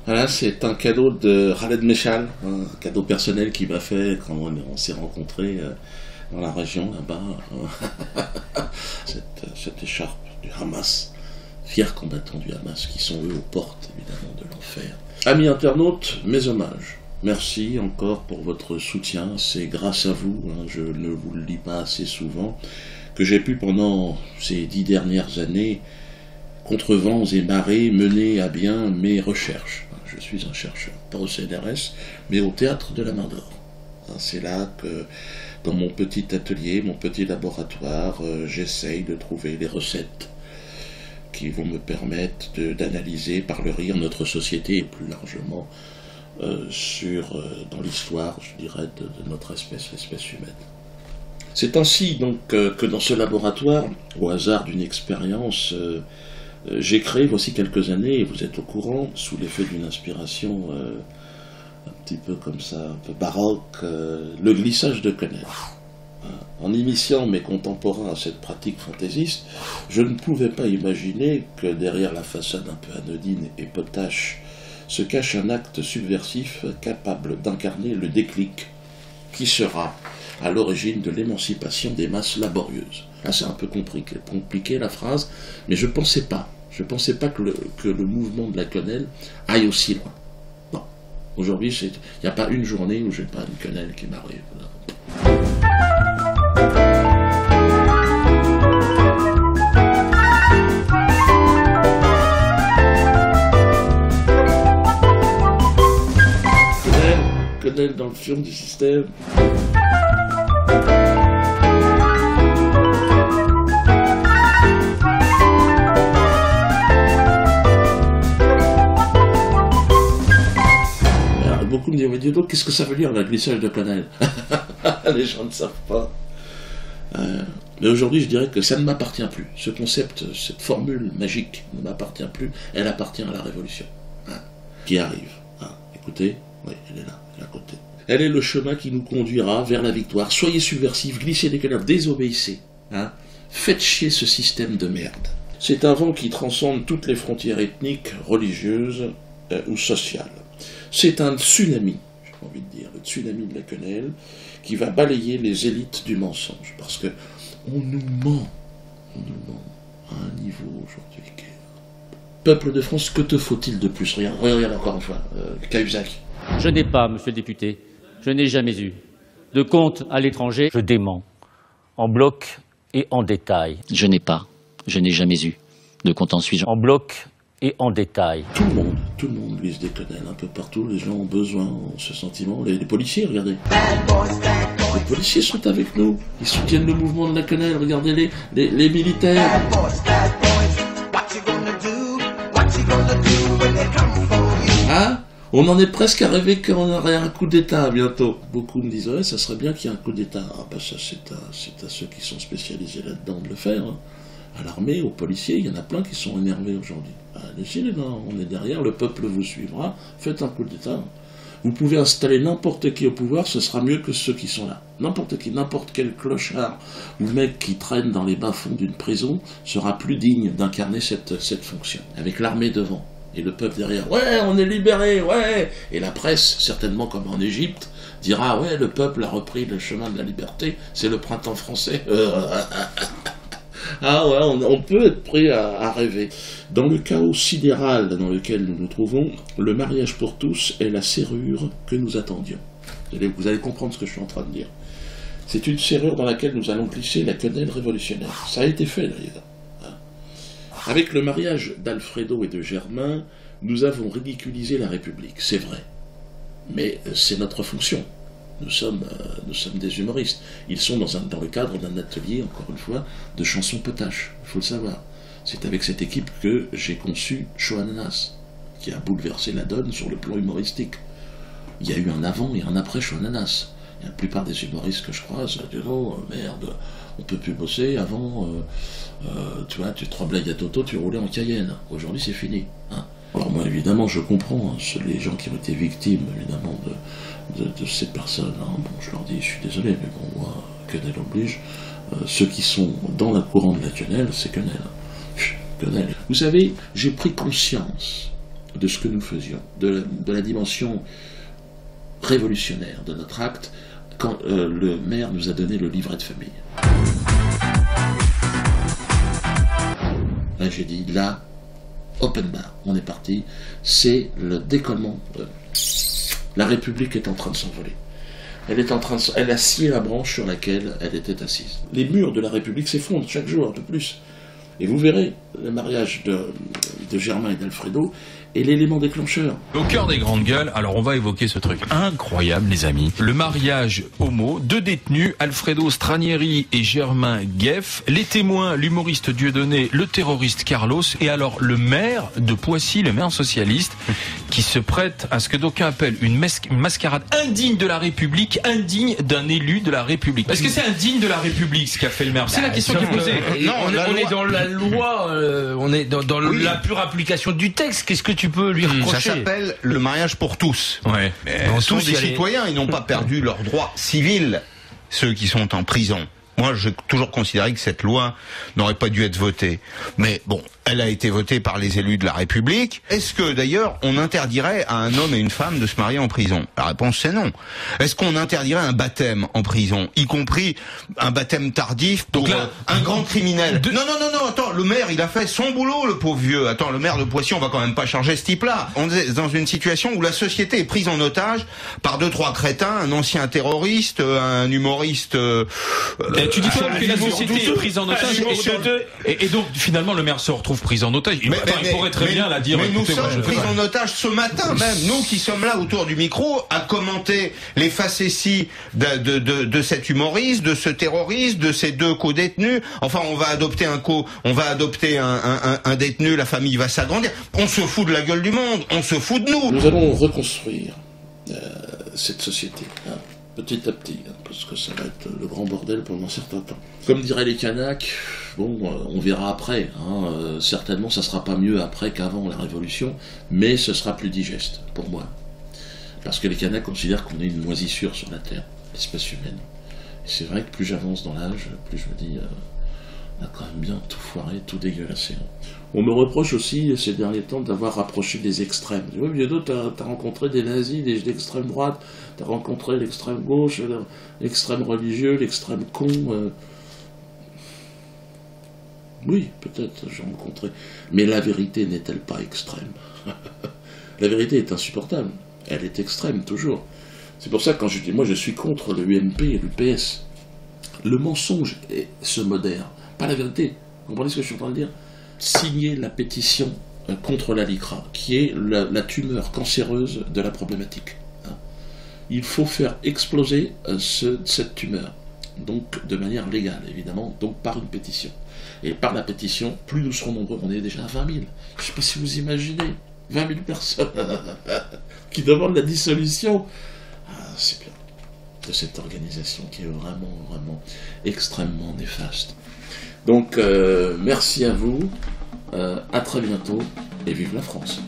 Voilà, c'est un cadeau de Khaled Meshal, un cadeau personnel qu'il m'a fait quand on s'est rencontrés dans la région là-bas. Cette écharpe du Hamas, fiers combattants du Hamas qui sont eux aux portes évidemment de l'enfer. Amis internautes, mes hommages. Merci encore pour votre soutien, c'est grâce à vous, je ne vous le dis pas assez souvent, que j'ai pu pendant ces 10 dernières années, contre vents et marées, mener à bien mes recherches. Je suis un chercheur, pas au CNRS, mais au Théâtre de la Main d'Or. C'est là que, dans mon petit atelier, mon petit laboratoire, j'essaye de trouver les recettes qui vont me permettre d'analyser par le rire notre société et plus largement dans l'histoire, je dirais, de notre espèce, l'espèce humaine. C'est ainsi donc que dans ce laboratoire, au hasard d'une expérience, j'ai créé voici quelques années, et vous êtes au courant, sous l'effet d'une inspiration un petit peu comme ça, un peu baroque, le glissage de quenelle. En initiant mes contemporains à cette pratique fantaisiste, je ne pouvais pas imaginer que derrière la façade un peu anodine et potache se cache un acte subversif capable d'incarner le déclic qui sera à l'origine de l'émancipation des masses laborieuses. Là, c'est un peu compliqué la phrase, mais je ne pensais pas que le mouvement de la quenelle aille aussi loin. Non. Aujourd'hui, il n'y a pas une journée où je n'ai pas une quenelle qui m'arrive. Quenelle dans le fion du système. Beaucoup me disent, mais dis donc, qu'est-ce que ça veut dire, la glissage de quenelle? Les gens ne savent pas. Mais aujourd'hui, je dirais que ça ne m'appartient plus. Ce concept, cette formule magique ne m'appartient plus. Elle appartient à la Révolution, qui arrive. Écoutez, oui, elle est là, elle est à côté. Elle est le chemin qui nous conduira vers la victoire. Soyez subversifs, glissez des quenelles, désobéissez. Faites chier ce système de merde. C'est un vent qui transcende toutes les frontières ethniques, religieuses ou sociales. C'est un tsunami, j'ai envie de dire, le tsunami de la quenelle, qui va balayer les élites du mensonge. Parce que on nous ment à un niveau aujourd'hui. Peuple de France, que te faut-il de plus? Regarde encore une fois, Cahuzac. Je n'ai pas, monsieur le député, je n'ai jamais eu de compte à l'étranger. Je dément, en bloc et en détail. Je n'ai jamais eu de compte en Suisse. En bloc et en détail. Tout le monde glisse des quenelles un peu partout, les gens ont besoin, ont ce sentiment. Les policiers, regardez. Les policiers sont avec nous, ils soutiennent le mouvement de la quenelle, regardez les militaires. On en est presque à rêver qu'on aurait un coup d'État bientôt. Beaucoup me disent, ouais, ça serait bien qu'il y ait un coup d'État. Ça c'est à ceux qui sont spécialisés là-dedans de le faire. À l'armée, aux policiers, il y en a plein qui sont énervés aujourd'hui. Allez-y les gars, on est derrière, le peuple vous suivra, faites un coup d'État. Vous pouvez installer n'importe qui au pouvoir, ce sera mieux que ceux qui sont là. N'importe qui, n'importe quel clochard ou mec qui traîne dans les bas-fonds d'une prison sera plus digne d'incarner cette fonction. Avec l'armée devant et le peuple derrière. Ouais, on est libéré, ouais. Et la presse, certainement comme en Égypte, dira, ouais, le peuple a repris le chemin de la liberté, c'est le printemps français. On peut être prêt à rêver. Dans le chaos sidéral dans lequel nous nous trouvons, le mariage pour tous est la serrure que nous attendions. Vous allez comprendre ce que je suis en train de dire. C'est une serrure dans laquelle nous allons glisser la quenelle révolutionnaire. Ça a été fait d'ailleurs. Avec le mariage d'Alfredo et de Germain, nous avons ridiculisé la République, c'est vrai. Mais c'est notre fonction. Nous sommes des humoristes. Ils sont dans le cadre d'un atelier, encore une fois, de chansons potaches. Il faut le savoir. C'est avec cette équipe que j'ai conçu Chaud Ananas, qui a bouleversé la donne sur le plan humoristique. Il y a eu un avant et un après Chaud Ananas. La plupart des humoristes que je croise disent « Oh merde, on peut plus bosser. Avant, tu vois, tu tremblais à Toto, tu roulais en Cayenne. Aujourd'hui, c'est fini. » Alors moi, évidemment, je comprends les gens qui ont été victimes, évidemment, de ces personnes. Bon, je leur dis, je suis désolé, mais bon, moi, quenelle oblige. Ceux qui sont dans le courant de la quenelle, c'est quenelle. Quenelle. Vous savez, j'ai pris conscience de ce que nous faisions, de la dimension révolutionnaire de notre acte, quand le maire nous a donné le livret de famille. Là, j'ai dit, là, open bar, on est parti, c'est le décollement. La République est en train de s'envoler. Elle a scié la branche sur laquelle elle était assise. Les murs de la République s'effondrent chaque jour, un peu plus. Et vous verrez, le mariage de Germain et d'Alfredo est l'élément déclencheur. Au cœur des grandes gueules, alors on va évoquer ce truc incroyable, les amis. Le mariage homo, 2 détenus, Alfredo Stranieri et Germain Gueff, les témoins, l'humoriste Dieudonné, le terroriste Carlos, et alors le maire de Poissy, le maire socialiste, qui se prête à ce que d'aucuns appellent une mascarade indigne de la République, indigne d'un élu de la République. Est-ce que c'est indigne de la République ce qu'a fait le maire? C'est la question qui est posée. Non, on est dans la loi, on est dans la pure application du texte. Qu'est-ce que tu peux lui reprocher? Ça s'appelle le mariage pour tous. Ouais. Ils sont des citoyens, ils n'ont pas perdu leurs droits civils, ceux qui sont en prison. Moi, j'ai toujours considéré que cette loi n'aurait pas dû être votée. Mais bon, elle a été votée par les élus de la République. Est-ce que, d'ailleurs, on interdirait à un homme et une femme de se marier en prison? La réponse, c'est non. Est-ce qu'on interdirait un baptême en prison, y compris un baptême tardif pour un grand criminel? Non, attends, le maire, il a fait son boulot, le pauvre vieux. Attends, le maire de Poissy, on va quand même pas charger ce type-là. On est dans une situation où la société est prise en otage par 2-3 crétins, un ancien terroriste, un humoriste... tu dis quoi que la société est prise en otage et donc finalement le maire se retrouve pris en otage. Il pourrait très bien la dire. Mais nous sommes pris en otage ce matin même. Nous qui sommes là autour du micro à commenter les facéties de cet humoriste, de ce terroriste, de ces 2 co-détenus. Enfin, on va adopter un détenu, la famille va s'agrandir. On se fout de la gueule du monde. On se fout de nous. Nous allons reconstruire cette société. Petit à petit, parce que ça va être le grand bordel pendant un certain temps. Comme diraient les Kanaks, bon, on verra après. Certainement, ça sera pas mieux après qu'avant la Révolution, mais ce sera plus digeste, pour moi. Parce que les Kanaks considèrent qu'on est une moisissure sur la Terre, l'espèce humaine. Et c'est vrai que plus j'avance dans l'âge, plus je me dis, on a quand même bien tout foiré, tout dégueulassé. On me reproche aussi, ces derniers temps, d'avoir rapproché des extrêmes. Oui, Bientôt, t'as rencontré des nazis, l'extrême droite, t'as rencontré l'extrême gauche, l'extrême religieux, l'extrême con. Oui, peut-être, j'ai rencontré. Mais la vérité n'est-elle pas extrême? La vérité est insupportable. Elle est extrême, toujours. C'est pour ça que quand je dis, moi je suis contre le UMP et le PS. Le mensonge se modère, pas la vérité. Vous comprenez ce que je suis en train de dire? Signer la pétition contre la LICRA, qui est la tumeur cancéreuse de la problématique. Il faut faire exploser cette tumeur, donc de manière légale, évidemment, donc par une pétition. Et par la pétition, plus nous serons nombreux, on est déjà à 20 000. Je ne sais pas si vous imaginez, 20 000 personnes qui demandent la dissolution. C'est bien, de cette organisation qui est vraiment, vraiment extrêmement néfaste. Donc, merci à vous, à très bientôt, et vive la France.